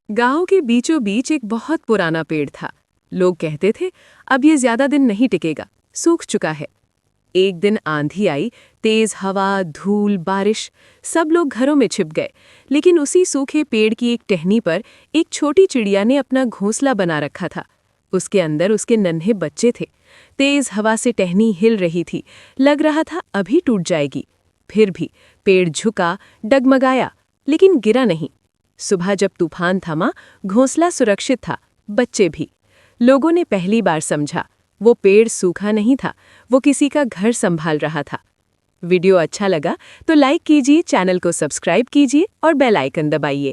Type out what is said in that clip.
गांव के बीचों बीच एक बहुत पुराना पेड़ था। लोग कहते थे अब ये ज्यादा दिन नहीं टिकेगा, सूख चुका है। एक दिन आंधी आई, तेज हवा, धूल, बारिश। सब लोग घरों में छिप गए, लेकिन उसी सूखे पेड़ की एक टहनी पर एक छोटी चिड़िया ने अपना घोंसला बना रखा था। उसके अंदर उसके नन्हे बच्चे थे। तेज हवा से टहनी हिल रही थी, लग रहा था अभी टूट जाएगी। फिर भी पेड़ झुका, डगमगाया, लेकिन गिरा नहीं। सुबह जब तूफान थमा, घोंसला सुरक्षित था, बच्चे भी। लोगों ने पहली बार समझा, वो पेड़ सूखा नहीं था, वो किसी का घर संभाल रहा था। वीडियो अच्छा लगा तो लाइक कीजिए, चैनल को सब्सक्राइब कीजिए और बेल आइकन दबाइए।